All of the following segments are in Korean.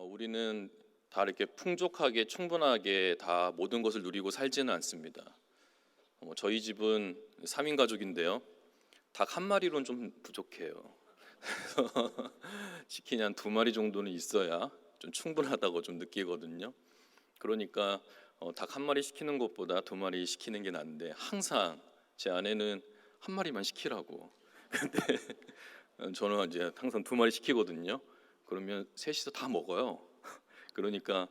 우리는 다 이렇게 풍족하게 충분하게 다 모든 것을 누리고 살지는 않습니다. 저희 집은 3인 가족인데요. 닭 한 마리로는 좀 부족해요. 그래서 치킨이 한 2마리 정도는 있어야 좀 충분하다고 좀 느끼거든요. 그러니까 닭 한 마리 시키는 것보다 2마리 시키는 게 나은데, 항상 제 아내는 한 마리만 시키라고. 근데 저는 이제 항상 2마리 시키거든요. 그러면 셋이서 다 먹어요. 그러니까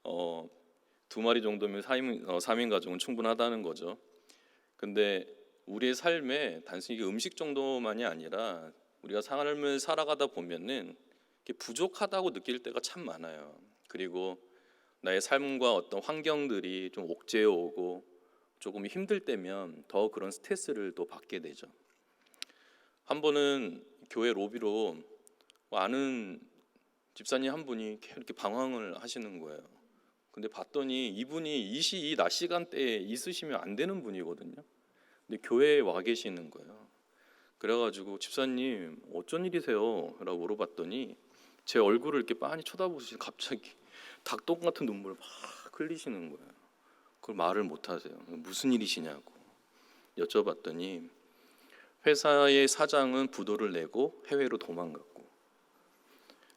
2마리 정도면 3인 가족은 충분하다는 거죠. 근데 우리의 삶에 단순히 음식 정도만이 아니라 우리가 삶을 살아가다 보면은 부족하다고 느낄 때가 참 많아요. 그리고 나의 삶과 어떤 환경들이 좀 옥죄어 오고 조금 힘들 때면 더 그런 스트레스를 또 받게 되죠. 한 번은 교회 로비로 아는 집사님 한 분이 이렇게 방황을 하시는 거예요. 근데 봤더니 이분이 이 낮 시간대에 있으시면 안 되는 분이거든요. 근데 교회에 와 계시는 거예요. 그래가지고 집사님 어쩐 일이세요? 라고 물어봤더니 제 얼굴을 이렇게 빤히 쳐다보시고 갑자기 닭똥 같은 눈물을 막 흘리시는 거예요. 그걸 말을 못 하세요. 무슨 일이시냐고 여쭤봤더니 회사의 사장은 부도를 내고 해외로 도망갔고,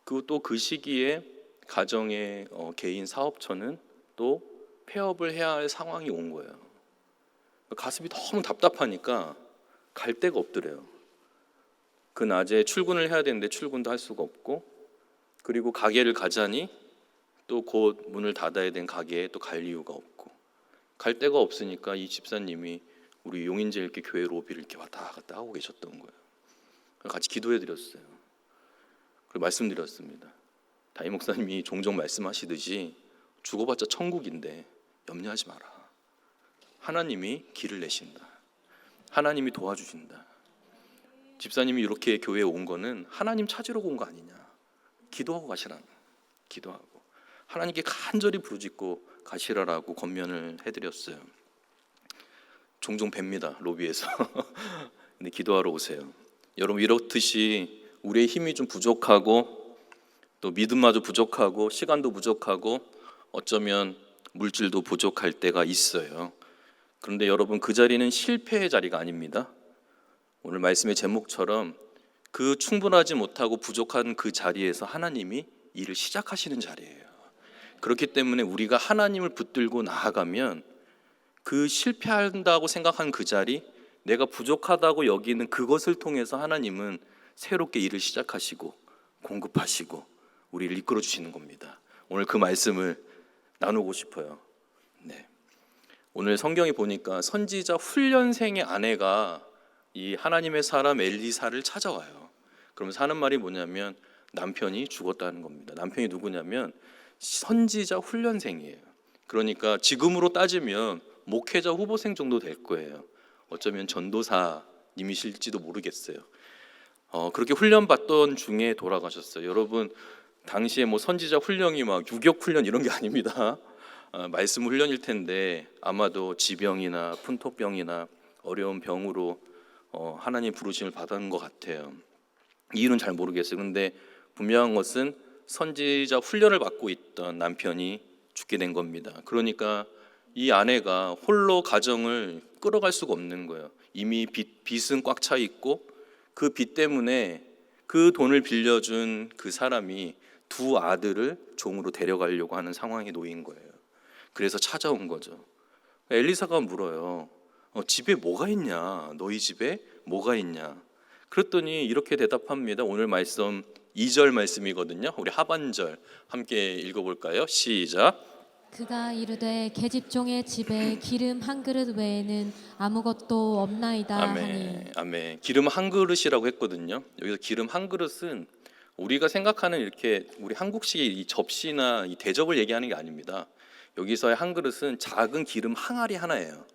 그리고 또 그 시기에 가정의 개인 사업처는 또 폐업을 해야 할 상황이 온 거예요. 가슴이 너무 답답하니까 갈 데가 없더래요. 그 낮에 출근을 해야 되는데 출근도 할 수가 없고, 그리고 가게를 가자니 또 곧 문을 닫아야 된 가게에 또 갈 이유가 없고, 갈 데가 없으니까 이 집사님이 우리 용인제일교 교회 로비를 이렇게 왔다 갔다 하고 계셨던 거예요. 같이 기도해 드렸어요. 그리고 말씀드렸습니다. 담임 목사님이 종종 말씀하시듯이 죽어봤자 천국인데 염려하지 마라. 하나님이 길을 내신다. 하나님이 도와주신다. 집사님이 이렇게 교회에 온 거는 하나님 찾으러 온 거 아니냐. 기도하고 가시라는, 기도하고 하나님께 간절히 부르짖고 가시라라고 권면을 해드렸어요. 종종 뵙니다, 로비에서. 근데 기도하러 오세요. 여러분, 이렇듯이 우리의 힘이 좀 부족하고 또 믿음마저 부족하고 시간도 부족하고 어쩌면 물질도 부족할 때가 있어요. 그런데 여러분, 그 자리는 실패의 자리가 아닙니다. 오늘 말씀의 제목처럼 그 충분하지 못하고 부족한 그 자리에서 하나님이 일을 시작하시는 자리예요. 그렇기 때문에 우리가 하나님을 붙들고 나아가면 그 실패한다고 생각한 그 자리, 내가 부족하다고 여기는 그것을 통해서 하나님은 새롭게 일을 시작하시고 공급하시고 우리를 이끌어 주시는 겁니다. 오늘 그 말씀을 나누고 싶어요. 네. 오늘 성경에 보니까 선지자 훈련생의 아내가 이 하나님의 사람 엘리사를 찾아와요. 그러면서 하는 말이 뭐냐면 남편이 죽었다는 겁니다. 남편이 누구냐면 선지자 훈련생이에요. 그러니까 지금으로 따지면 목회자 후보생 정도 될 거예요. 어쩌면 전도사님이실지도 모르겠어요. 그렇게 훈련받던 중에 돌아가셨어요. 여러분, 당시에 뭐 선지자 훈련이 막 유격 훈련 이런 게 아닙니다. 말씀 훈련일 텐데 아마도 지병이나 풍토병이나 어려운 병으로 하나님 부르심을 받은 것 같아요. 이유는 잘 모르겠어요. 그런데 분명한 것은 선지자 훈련을 받고 있던 남편이 죽게 된 겁니다. 그러니까 이 아내가 홀로 가정을 끌어갈 수가 없는 거예요. 이미 빚은 꽉 차 있고 그 빚 때문에 그 돈을 빌려준 그 사람이 2 아들을 종으로 데려가려고 하는 상황에 놓인 거예요. 그래서 찾아온 거죠. 엘리사가 물어요. 집에 뭐가 있냐? 너희 집에 뭐가 있냐? 그랬더니 이렇게 대답합니다. 오늘 말씀 2절 말씀이거든요. 우리 하반절 함께 읽어볼까요? 시작. 그가 이르되 계집종의 집에 기름 한 그릇 외에는 아무것도 없나이다 하니. 아멘. 아멘. 기름 한 그릇이라고 했거든요. 여기서 기름 한 그릇은 우리가 생각하는 이렇게 우리 한국식의 이 접시나 이 대접을 얘기하는 게 아닙니다. 여기서의 한 그릇은 작은 기름 항아리 하나예요.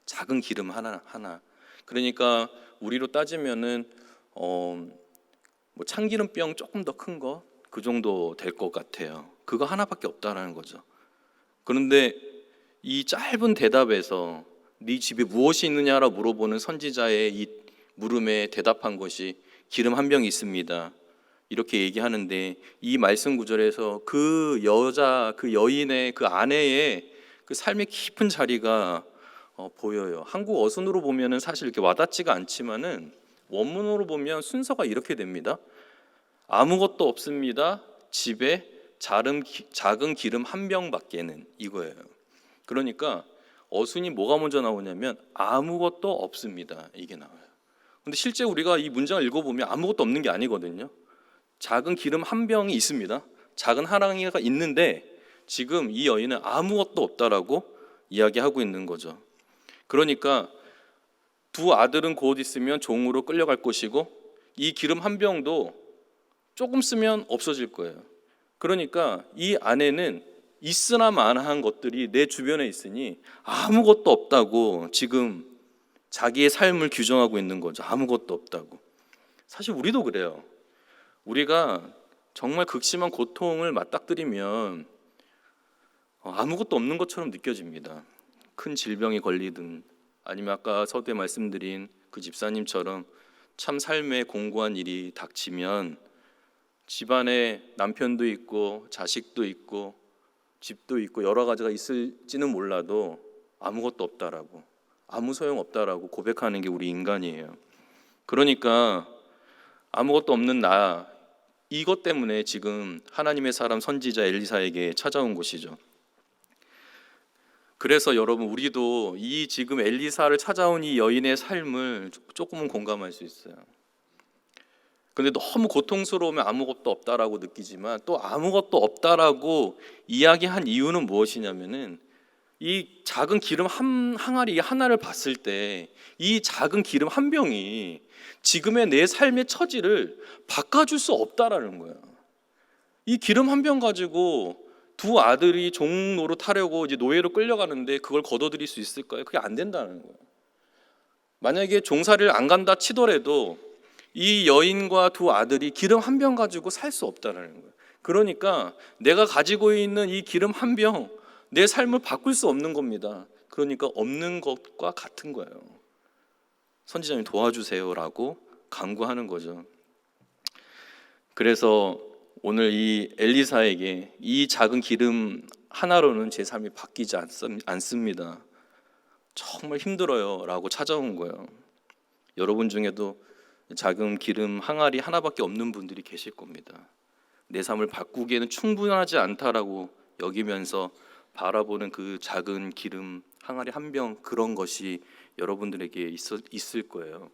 작은 기름 하나. 그러니까 우리로 따지면은 뭐 참기름병 조금 더 큰 거 그 정도 될 것 같아요. 그거 하나밖에 없다라는 거죠. 그런데 이 짧은 대답에서 네 집에 무엇이 있느냐라고 물어보는 선지자의 이 물음에 대답한 것이 기름 한 병이 있습니다. 이렇게 얘기하는데 이 말씀 구절에서 그 여자, 그 여인의 그 아내의 그 삶의 깊은 자리가 보여요. 한국 어순으로 보면은 사실 이렇게 와닿지가 않지만은 원문으로 보면 순서가 이렇게 됩니다. 아무것도 없습니다. 집에 작은 기름 한 병밖에는, 이거예요. 그러니까 어순이 뭐가 먼저 나오냐면 아무것도 없습니다, 이게 나와요. 근데 실제 우리가 이 문장을 읽어보면 아무것도 없는 게 아니거든요. 작은 기름 한 병이 있습니다. 작은 하랑이가 있는데 지금 이 여인은 아무것도 없다라고 이야기하고 있는 거죠. 그러니까 두 아들은 곧 있으면 종으로 끌려갈 것이고 이 기름 한 병도 조금 쓰면 없어질 거예요. 그러니까 이 아내는 있으나 마나한 것들이 내 주변에 있으니 아무것도 없다고 지금 자기의 삶을 규정하고 있는 거죠. 아무것도 없다고. 사실 우리도 그래요. 우리가 정말 극심한 고통을 맞닥뜨리면 아무것도 없는 것처럼 느껴집니다. 큰 질병에 걸리든 아니면 아까 서두에 말씀드린 그 집사님처럼 참 삶에 공고한 일이 닥치면 집안에 남편도 있고 자식도 있고 집도 있고 여러 가지가 있을지는 몰라도 아무것도 없다라고, 아무 소용 없다라고 고백하는 게 우리 인간이에요. 그러니까 아무것도 없는 나, 이것 때문에 지금 하나님의 사람 선지자 엘리사에게 찾아온 것이죠. 그래서 여러분, 우리도 이 지금 엘리사를 찾아온 이 여인의 삶을 조금은 공감할 수 있어요. 근데 너무 고통스러우면 아무것도 없다라고 느끼지만 또 아무것도 없다라고 이야기한 이유는 무엇이냐면은 이 작은 기름 한 항아리 하나를 봤을 때 이 작은 기름 한 병이 지금의 내 삶의 처지를 바꿔줄 수 없다라는 거야. 이 기름 한 병 가지고 두 아들이 종 노릇하려고 이제 노예로 끌려가는데 그걸 거둬들일 수 있을까요? 그게 안 된다는 거야. 만약에 종살이를 안 간다 치더라도 이 여인과 두 아들이 기름 한 병 가지고 살 수 없다는 거예요. 그러니까 내가 가지고 있는 이 기름 한 병, 내 삶을 바꿀 수 없는 겁니다. 그러니까 없는 것과 같은 거예요. 선지자님 도와주세요라고 간구하는 거죠. 그래서 오늘 이 엘리사에게 이 작은 기름 하나로는 제 삶이 바뀌지 않습니다. 정말 힘들어요 라고 찾아온 거예요. 여러분 중에도 작은 기름 항아리 하나밖에 없는 분들이 계실 겁니다. 내 삶을 바꾸기에는 충분하지 않다라고 여기면서 바라보는 그 작은 기름 항아리 한 병, 그런 것이 여러분들에게 있을 거예요.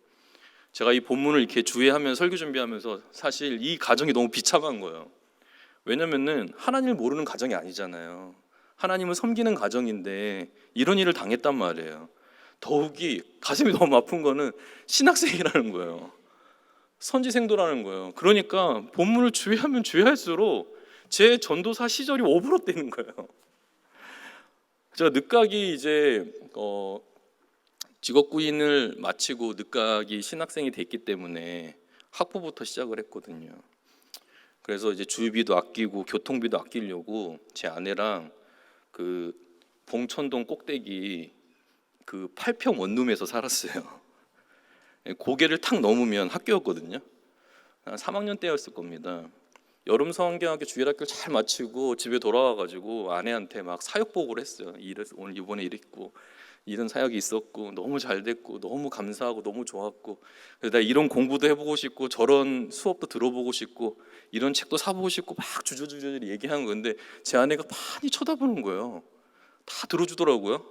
제가 이 본문을 이렇게 주의하면서 설교 준비하면서 사실 이 가정이 너무 비참한 거예요. 왜냐면은 하나님을 모르는 가정이 아니잖아요. 하나님을 섬기는 가정인데 이런 일을 당했단 말이에요. 더욱이 가슴이 너무 아픈 거는 신학생이라는 거예요. 선지생도라는 거예요. 그러니까 본문을 주의하면 주의할수록 제 전도사 시절이 오버랩되는 거예요. 제가 늦가기 이제 직업구인을 마치고 늦가기 신학생이 됐기 때문에 학부부터 시작을 했거든요. 그래서 이제 주유비도 아끼고 교통비도 아끼려고 제 아내랑 그 봉천동 꼭대기 그 8평 원룸에서 살았어요. 고개를 탁 넘으면 학교였거든요. 한 3학년 때였을 겁니다. 여름 성경학교 주일학교 잘 마치고 집에 돌아와가지고 아내한테 막 사역 보고를 했어요. 오늘 이번에 이랬고 이런 사역이 있었고 너무 잘 됐고 너무 감사하고 너무 좋았고 그래서 나 이런 공부도 해보고 싶고 저런 수업도 들어보고 싶고 이런 책도 사보고 싶고 막 주저주저 얘기하는 건데 제 아내가 많이 쳐다보는 거예요. 다 들어주더라고요.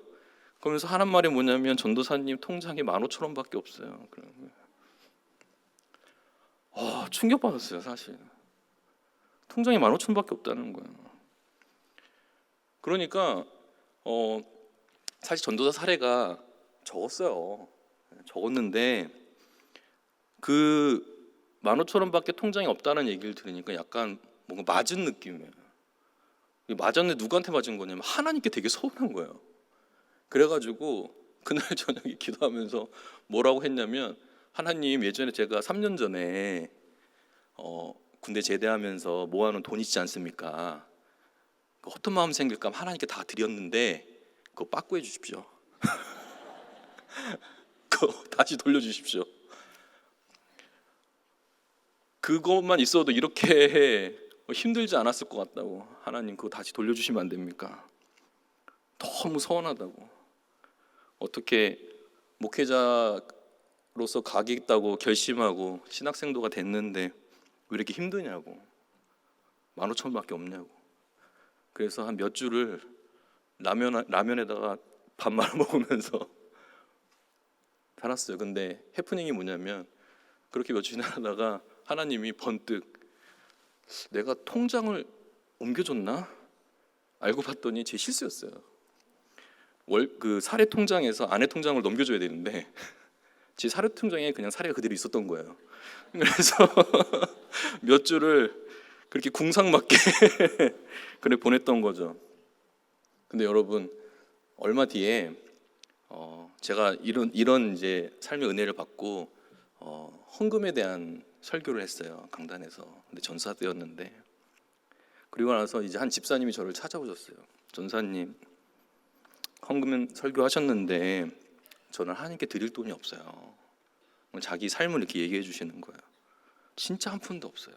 그러면서 하는 말이 뭐냐면 전도사님 통장에 15,000원밖에 없어요. 충격받았어요. 사실 통장에 15,000원밖에 없다는 거예요. 그러니까 사실 전도사 사례가 적었어요. 적었는데 그 15,000원밖에 통장에 없다는 얘기를 들으니까 약간 뭔가 맞은 느낌이에요. 맞았는데 누구한테 맞은 거냐면 하나님께 되게 서운한 거예요. 그래가지고 그날 저녁에 기도하면서 뭐라고 했냐면 하나님, 예전에 제가 3년 전에 군대 제대하면서 모아놓은 돈 있지 않습니까? 어떤 마음 생길까 하나님께 다 드렸는데 그거 빠꾸해 주십시오. 그거 다시 돌려주십시오. 그것만 있어도 이렇게 힘들지 않았을 것 같다고. 하나님 그거 다시 돌려주시면 안 됩니까? 너무 서운하다고. 어떻게 목회자로서 가겠다고 결심하고 신학생도가 됐는데 왜 이렇게 힘드냐고. 15,000원밖에 없냐고. 그래서 한 몇 주를 라면에다가 밥 말아 먹으면서 살았어요. 근데 해프닝이 뭐냐면 그렇게 몇 주나 하다가 하나님이 번뜩 내가 통장을 옮겨줬나? 알고 봤더니 제 실수였어요. 그 사례 통장에서 아내 통장을 넘겨줘야 되는데 제 사례 통장에 그냥 사례가 그대로 있었던 거예요. 그래서 몇 주를 그렇게 궁상맞게 그래 보냈던 거죠. 근데 여러분 얼마 뒤에 제가 이런 이제 삶의 은혜를 받고 헌금에 대한 설교를 했어요, 강단에서. 근데 전사 때였는데 그리고 나서 이제 한 집사님이 저를 찾아오셨어요. 전사님, 헌금 설교하셨는데 저는 하나님께 드릴 돈이 없어요. 자기 삶을 이렇게 얘기해 주시는 거예요. 진짜 한 푼도 없어요.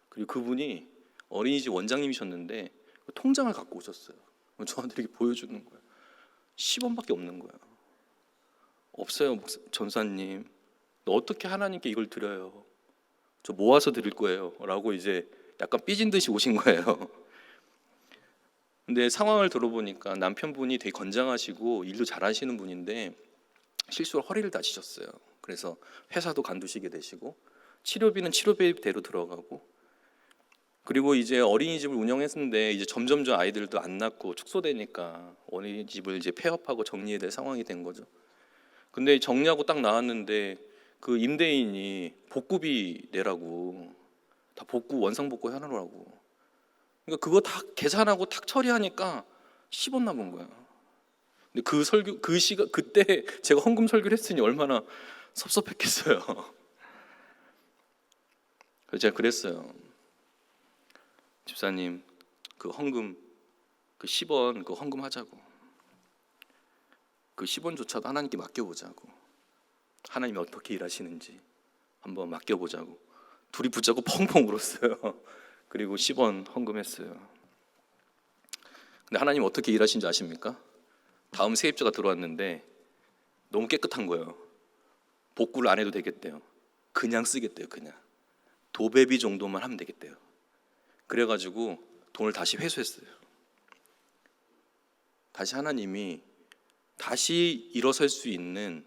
그리고 그분이 어린이집 원장님이셨는데 통장을 갖고 오셨어요. 저한테 이렇게 보여주는 거예요. 10원밖에 없는 거예요. 없어요, 전사님. 어떻게 하나님께 이걸 드려요? 저 모아서 드릴 거예요 라고 이제 약간 삐진 듯이 오신 거예요. 근데 상황을 들어보니까 남편분이 되게 건장하시고 일도 잘하시는 분인데 실수로 허리를 다치셨어요. 그래서 회사도 간두시게 되시고 치료비는 치료비대로 들어가고, 그리고 이제 어린이집을 운영했는데 이제 점점점 아이들도 안 낳고 축소되니까 어린이집을 이제 폐업하고 정리해야 될 상황이 된 거죠. 근데 정리하고 딱 나왔는데 그 임대인이 복구비 내라고, 다 복구 원상 복구 해놓으라고. 그러니까 그거 다 계산하고 탁 처리하니까 10원 남은 거야. 근데 그 설교 그때 제가 헌금 설교를 했으니 얼마나 섭섭했겠어요. 그래서 제가 그랬어요. 집사님, 그 헌금 그 10원 그 헌금하자고. 그 10원조차도 하나님께 맡겨보자고. 하나님이 어떻게 일하시는지 한번 맡겨보자고. 둘이 붙잡고 펑펑 울었어요. 그리고 10원 헌금했어요. 근데 하나님 어떻게 일하시는지 아십니까? 다음 세입자가 들어왔는데 너무 깨끗한 거예요. 복구를 안 해도 되겠대요. 그냥 쓰겠대요. 그냥 도배비 정도만 하면 되겠대요. 그래가지고 돈을 다시 회수했어요. 다시 하나님이 다시 일어설 수 있는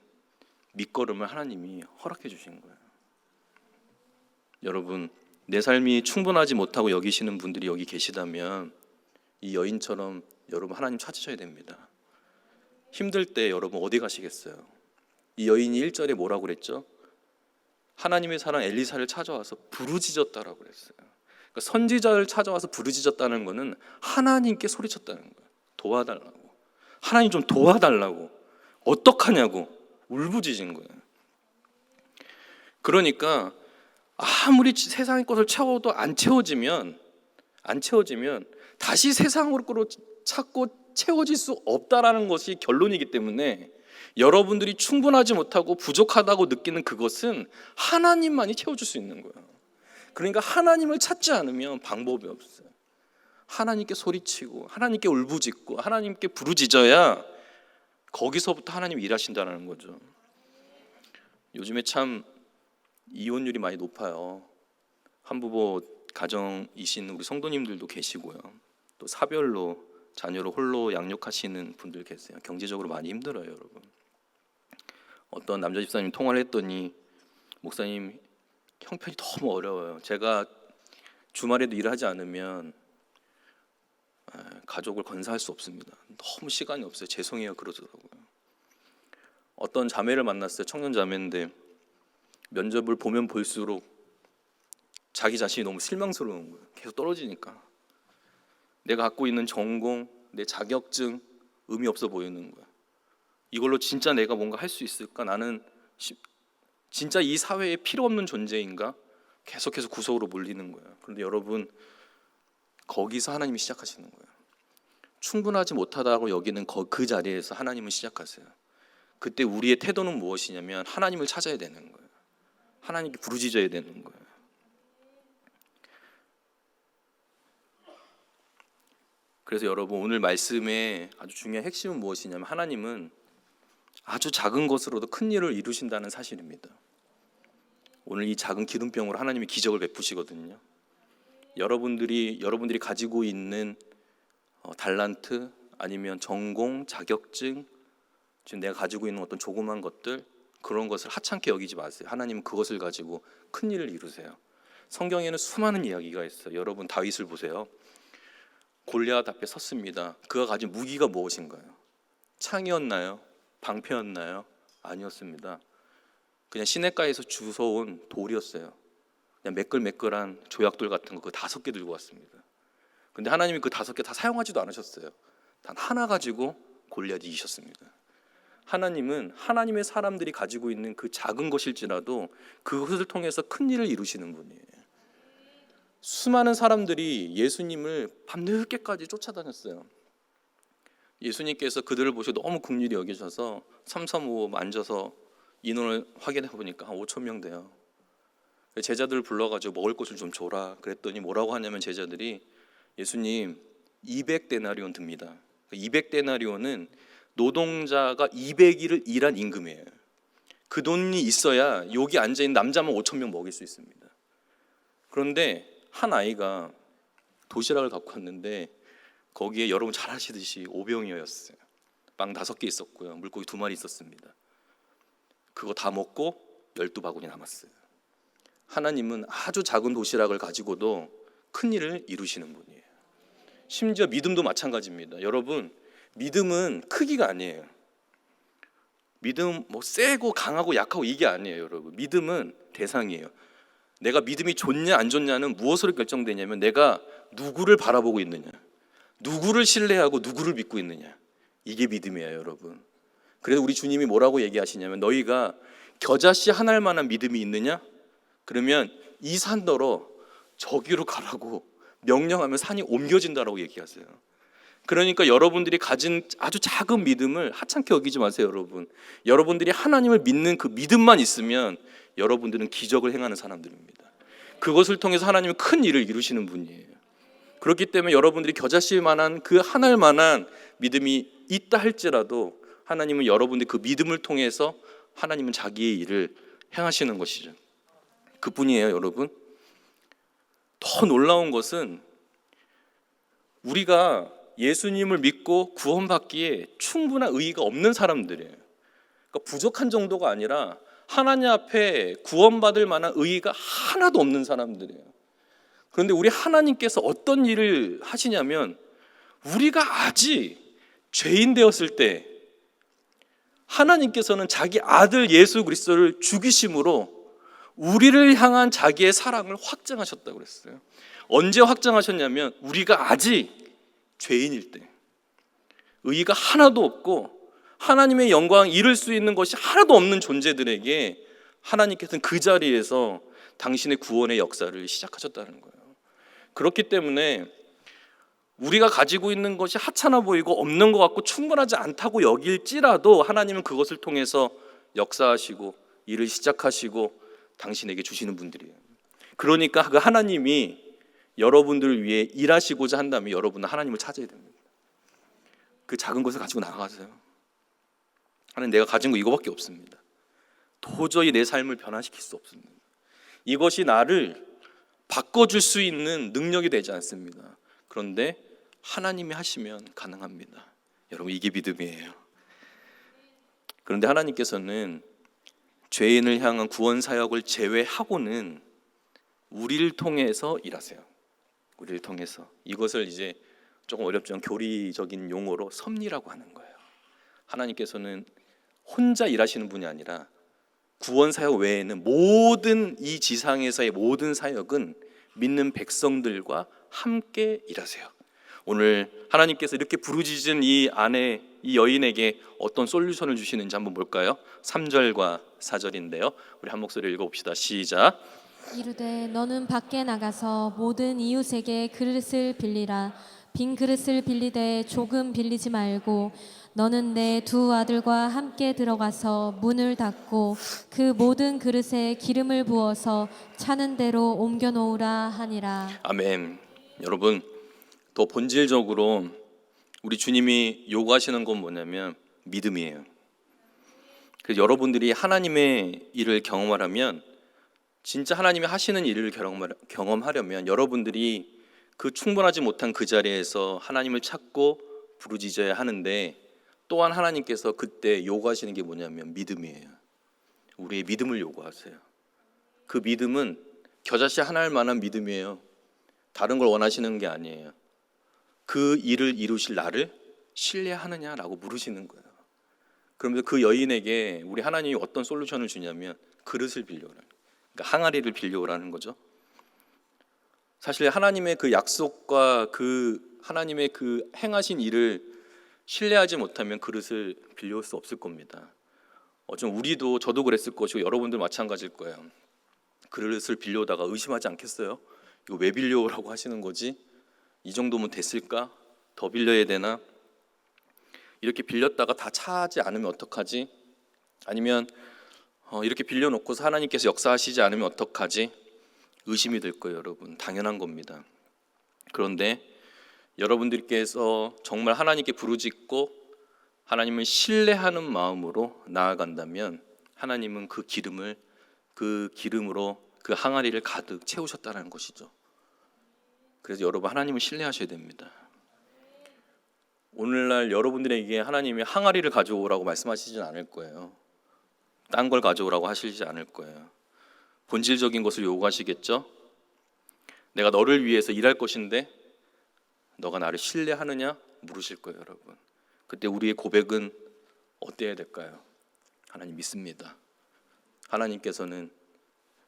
밑거름을 하나님이 허락해 주신 거예요. 여러분, 내 삶이 충분하지 못하고 여기시는 분들이 여기 계시다면 이 여인처럼 여러분 하나님 찾으셔야 됩니다. 힘들 때 여러분 어디 가시겠어요? 이 여인이 1절에 뭐라고 그랬죠? 하나님의 사랑 엘리사를 찾아와서 부르짖었다라고 그랬어요. 그러니까 선지자를 찾아와서 부르짖었다는 것은 하나님께 소리쳤다는 거예요. 도와달라고. 하나님 좀 도와달라고. 어떡하냐고 울부짖은 거예요. 그러니까 아무리 세상의 것을 채워도 안 채워지면 다시 세상으로 찾고 채워질 수 없다라는 것이 결론이기 때문에 여러분들이 충분하지 못하고 부족하다고 느끼는 그것은 하나님만이 채워줄 수 있는 거예요. 그러니까 하나님을 찾지 않으면 방법이 없어요. 하나님께 소리치고 하나님께 울부짖고 하나님께 부르짖어야 거기서부터 하나님이 일하신다는 거죠. 요즘에 참 이혼율이 많이 높아요. 한부모 가정이신 우리 성도님들도 계시고요. 또 사별로 자녀를 홀로 양육하시는 분들 계세요. 경제적으로 많이 힘들어요, 여러분. 어떤 남자 집사님 통화를 했더니 목사님 형편이 너무 어려워요. 제가 주말에도 일을 하지 않으면 가족을 건사할 수 없습니다. 너무 시간이 없어요. 죄송해요 그러더라고요. 어떤 자매를 만났어요. 청년 자매인데 면접을 보면 볼수록 자기 자신이 너무 실망스러운 거예요. 계속 떨어지니까. 내가 갖고 있는 전공, 내 자격증 의미 없어 보이는 거야. 이걸로 진짜 내가 뭔가 할 수 있을까? 나는 진짜 이 사회에 필요 없는 존재인가? 계속해서 구석으로 몰리는 거예요. 그런데 여러분 거기서 하나님이 시작하시는 거예요. 충분하지 못하다고 여기는 그 자리에서 하나님은 시작하세요. 그때 우리의 태도는 무엇이냐면 하나님을 찾아야 되는 거예요. 하나님께 부르짖어야 되는 거예요. 그래서 여러분 오늘 말씀의 아주 중요한 핵심은 무엇이냐면 하나님은 아주 작은 것으로도 큰 일을 이루신다는 사실입니다. 오늘 이 작은 기름병으로 하나님이 기적을 베푸시거든요. 여러분들이 가지고 있는 달란트 아니면 전공, 자격증, 지금 내가 가지고 있는 어떤 조그만 것들, 그런 것을 하찮게 여기지 마세요. 하나님은 그것을 가지고 큰 일을 이루세요. 성경에는 수많은 이야기가 있어요. 여러분 다윗을 보세요. 골리앗 앞에 섰습니다. 그가 가진 무기가 무엇인가요? 창이었나요? 방패였나요? 아니었습니다. 그냥 시냇가에서 주워온 돌이었어요. 그냥 매끌매끌한 조약돌 같은 거 그 5개 들고 왔습니다. 근데 하나님이 그 5개 다 사용하지도 않으셨어요. 단 하나 가지고 골리앗이 이기셨습니다. 하나님은 하나님의 사람들이 가지고 있는 그 작은 것일지라도 그것을 통해서 큰 일을 이루시는 분이에요. 수많은 사람들이 예수님을 밤늦게까지 쫓아다녔어요. 예수님께서 그들을 보시고 너무 긍휼히 여기셔서 335 만져서 인원을 확인해 보니까 한 5천 명 돼요. 제자들을 불러가지고 먹을 것을 좀 줘라 그랬더니 뭐라고 하냐면 제자들이 예수님 200데나리온 듭니다. 200데나리온은 노동자가 200일을 일한 임금이에요. 그 돈이 있어야 여기 앉아있는 남자만 5천 명 먹일 수 있습니다. 그런데 한 아이가 도시락을 갖고 왔는데 거기에 여러분 잘 아시듯이 오병이어였어요. 빵 5개 있었고요. 물고기 2마리 있었습니다. 그거 다 먹고 12바구니 남았어요. 하나님은 아주 작은 도시락을 가지고도 큰 일을 이루시는 분이에요. 심지어 믿음도 마찬가지입니다. 여러분 믿음은 크기가 아니에요. 믿음 뭐 세고 강하고 약하고 이게 아니에요. 여러분 믿음은 대상이에요. 내가 믿음이 좋냐 안 좋냐는 무엇으로 결정되냐면 내가 누구를 바라보고 있느냐, 누구를 신뢰하고 누구를 믿고 있느냐, 이게 믿음이에요. 여러분 그래서 우리 주님이 뭐라고 얘기하시냐면 너희가 겨자씨 한 알만한 믿음이 있느냐? 그러면 이 산더러 저기로 가라고 명령하면 산이 옮겨진다라고 얘기하세요. 그러니까 여러분들이 가진 아주 작은 믿음을 하찮게 여기지 마세요. 여러분들이 하나님을 믿는 그 믿음만 있으면 여러분들은 기적을 행하는 사람들입니다. 그것을 통해서 하나님은 큰 일을 이루시는 분이에요. 그렇기 때문에 여러분들이 겨자씨만한 그 한 알만한 믿음이 있다 할지라도 하나님은 여러분들이 그 믿음을 통해서 하나님은 자기의 일을 행하시는 것이죠. 그뿐이에요. 여러분 더 놀라운 것은 우리가 예수님을 믿고 구원받기에 충분한 의의가 없는 사람들이에요. 그러니까 부족한 정도가 아니라 하나님 앞에 구원받을 만한 의의가 하나도 없는 사람들이에요. 그런데 우리 하나님께서 어떤 일을 하시냐면 우리가 아직 죄인 되었을 때 하나님께서는 자기 아들 예수 그리스도를 죽이심으로 우리를 향한 자기의 사랑을 확증하셨다고 그랬어요. 언제 확증하셨냐면 우리가 아직 죄인일 때, 의의가 하나도 없고 하나님의 영광 이룰 수 있는 것이 하나도 없는 존재들에게 하나님께서는 그 자리에서 당신의 구원의 역사를 시작하셨다는 거예요. 그렇기 때문에 우리가 가지고 있는 것이 하찮아 보이고 없는 것 같고 충분하지 않다고 여길지라도 하나님은 그것을 통해서 역사하시고 일을 시작하시고 당신에게 주시는 분들이에요. 그러니까 그 하나님이 여러분들을 위해 일하시고자 한다면 여러분은 하나님을 찾아야 됩니다. 그 작은 것을 가지고 나가세요. 하나님 내가 가진 거 이거밖에 없습니다. 도저히 내 삶을 변화시킬 수 없습니다. 이것이 나를 바꿔줄 수 있는 능력이 되지 않습니다. 그런데 하나님이 하시면 가능합니다. 여러분 이게 믿음이에요. 그런데 하나님께서는 죄인을 향한 구원 사역을 제외하고는 우리를 통해서 일하세요. 우리를 통해서. 이것을 이제 조금 어렵지만 교리적인 용어로 섭리라고 하는 거예요. 하나님께서는 혼자 일하시는 분이 아니라 구원 사역 외에는 모든 이 지상에서의 모든 사역은 믿는 백성들과 함께 일하세요. 오늘 하나님께서 이렇게 부르짖은 이 아내, 이 여인에게 어떤 솔루션을 주시는지 한번 볼까요? 3절과 4절인데요. 우리 한 목소리 읽어봅시다. 시작. 이르되 너는 밖에 나가서 모든 이웃에게 그릇을 빌리라. 빈 그릇을 빌리되 조금 빌리지 말고 너는 내 2 아들과 함께 들어가서 문을 닫고 그 모든 그릇에 기름을 부어서 차는 대로 옮겨 놓으라 하니라. 아멘. 여러분 더 본질적으로 우리 주님이 요구하시는 건 뭐냐면 믿음이에요. 그래서 여러분들이 하나님의 일을 경험하려면, 진짜 하나님이 하시는 일을 경험하려면 여러분들이 그 충분하지 못한 그 자리에서 하나님을 찾고 부르짖어야 하는데, 또한 하나님께서 그때 요구하시는 게 뭐냐면 믿음이에요. 우리의 믿음을 요구하세요. 그 믿음은 겨자씨 하나일 만한 믿음이에요. 다른 걸 원하시는 게 아니에요. 그 일을 이루실 나를 신뢰하느냐라고 물으시는 거예요. 그러면서 그 여인에게 우리 하나님이 어떤 솔루션을 주냐면 그릇을 빌려오라는, 그러니까 항아리를 빌려오라는 거죠. 사실 하나님의 그 약속과 그 하나님의 그 행하신 일을 신뢰하지 못하면 그릇을 빌려올 수 없을 겁니다. 좀 우리도, 저도 그랬을 것이고 여러분들 마찬가지일 거예요. 그릇을 빌려오다가 의심하지 않겠어요? 이거 왜 빌려오라고 하시는 거지? 이 정도면 됐을까? 더 빌려야 되나? 이렇게 빌렸다가 다 차지 않으면 어떡하지? 아니면 이렇게 빌려놓고서 하나님께서 역사하시지 않으면 어떡하지? 의심이 될 거예요, 여러분. 당연한 겁니다. 그런데 여러분들께서 정말 하나님께 부르짖고 하나님을 신뢰하는 마음으로 나아간다면 하나님은 그 기름으로 그 항아리를 가득 채우셨다는 것이죠. 그래서 여러분, 하나님을 신뢰하셔야 됩니다. 오늘날 여러분들에게 하나님이 항아리를 가져오라고 말씀하시진 않을 거예요. 딴 걸 가져오라고 하시지 않을 거예요. 본질적인 것을 요구하시겠죠. 내가 너를 위해서 일할 것인데 너가 나를 신뢰하느냐 물으실 거예요, 여러분. 그때 우리의 고백은 어때야 될까요? 하나님 믿습니다. 하나님께서는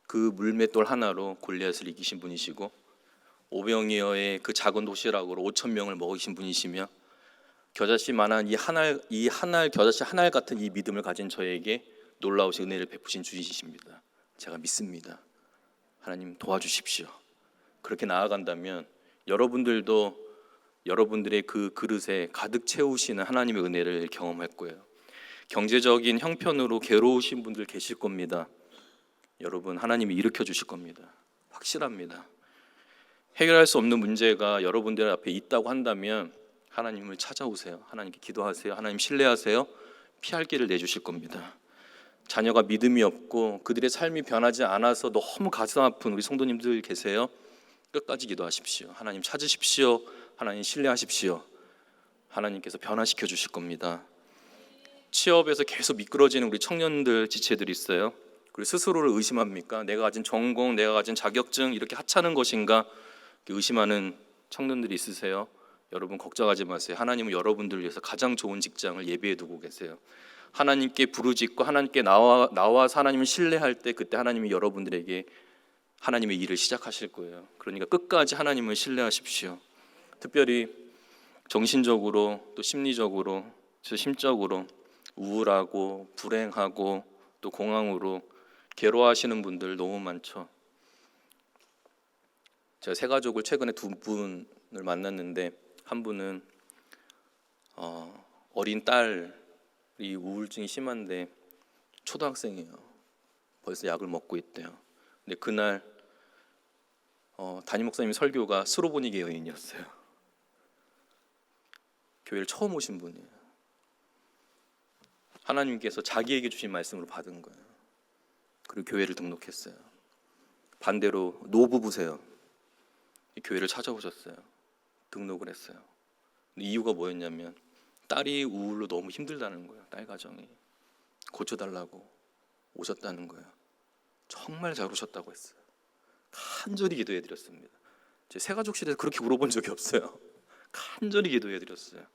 그 물맷돌 하나로 골리앗을 이기신 분이시고 오병이어의 그 작은 도시락으로 5천 명을 먹이신 분이시며 겨자씨만한 이 한알 겨자씨 한알 같은 이 믿음을 가진 저에게 놀라우신 은혜를 베푸신 주이십니다. 제가 믿습니다. 하나님 도와주십시오. 그렇게 나아간다면 여러분들도 여러분들의 그 그릇에 가득 채우시는 하나님의 은혜를 경험할 거예요. 경제적인 형편으로 괴로우신 분들 계실 겁니다. 여러분, 하나님이 일으켜 주실 겁니다. 확실합니다. 해결할 수 없는 문제가 여러분들 앞에 있다고 한다면 하나님을 찾아오세요. 하나님께 기도하세요. 하나님 신뢰하세요. 피할 길을 내주실 겁니다. 자녀가 믿음이 없고 그들의 삶이 변하지 않아서 너무 가슴 아픈 우리 성도님들 계세요. 끝까지 기도하십시오. 하나님 찾으십시오. 하나님 신뢰하십시오. 하나님께서 변화시켜 주실 겁니다. 취업에서 계속 미끄러지는 우리 청년들, 지체들이 있어요. 그리고 스스로를 의심합니까? 내가 가진 전공, 내가 가진 자격증 이렇게 하찮은 것인가? 의심하는 청년들이 있으세요. 여러분 걱정하지 마세요. 하나님은 여러분들을 위해서 가장 좋은 직장을 예비해 두고 계세요. 하나님께 부르짖고 하나님께 나와서 하나님을 신뢰할 때 그때 하나님이 여러분들에게 하나님의 일을 시작하실 거예요. 그러니까 끝까지 하나님을 신뢰하십시오. 특별히 정신적으로 또 심리적으로 심적으로 우울하고 불행하고 또 공황으로 괴로워하시는 분들 너무 많죠. 제가 세 가족을 최근에 두 분을 만났는데 한 분은 어린 딸이 우울증이 심한데 초등학생이에요. 벌써 약을 먹고 있대요. 근데 그날 담임 목사님 설교가 스로보니게 여인이었어요. 교회를 처음 오신 분이에요. 하나님께서 자기에게 주신 말씀으로 받은 거예요. 그리고 교회를 등록했어요. 반대로 노부부세요. 교회를 찾아오셨어요. 등록을 했어요. 근데 이유가 뭐였냐면 딸이 우울로 너무 힘들다는 거예요. 딸 가정이 고쳐달라고 오셨다는 거예요. 정말 잘 오셨다고 했어요. 간절히 기도해드렸습니다. 제 새가족실에서 그렇게 물어본 적이 없어요. 간절히 기도해드렸어요.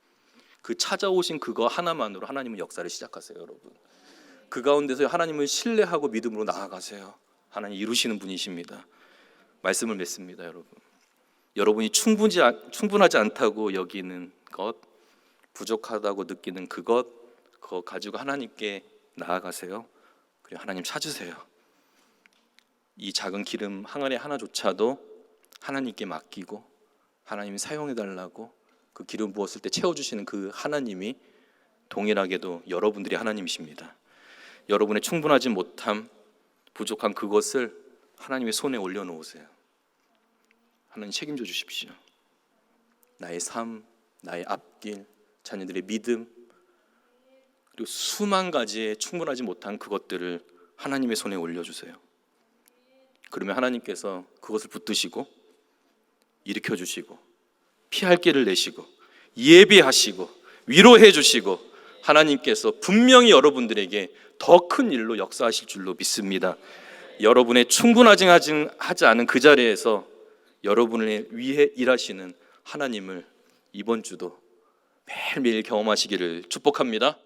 그 찾아오신 그거 하나만으로 하나님은 역사를 시작하세요, 여러분. 그 가운데서 하나님을 신뢰하고 믿음으로 나아가세요. 하나님 이루시는 분이십니다. 말씀을 맺습니다, 여러분. 여러분이 충분하지 않다고 여기는 것, 부족하다고 느끼는 그거 가지고 하나님께 나아가세요. 그리고 하나님 찾으세요. 이 작은 기름 항아리 하나조차도 하나님께 맡기고 하나님이 사용해달라고 그 기름 부었을 때 채워주시는 그 하나님이 동일하게도 여러분들이 하나님이십니다. 여러분의 충분하지 못함, 부족한 그것을 하나님의 손에 올려놓으세요. 하나님 책임져 주십시오. 나의 삶, 나의 앞길, 자녀들의 믿음, 그리고 수만 가지의 충분하지 못한 그것들을 하나님의 손에 올려주세요. 그러면 하나님께서 그것을 붙드시고 일으켜 주시고 피할 길을 내시고 예비하시고 위로해 주시고 하나님께서 분명히 여러분들에게 더 큰 일로 역사하실 줄로 믿습니다. 여러분의 충분하지 않은 그 자리에서 여러분을 위해 일하시는 하나님을 이번 주도 매일매일 경험하시기를 축복합니다.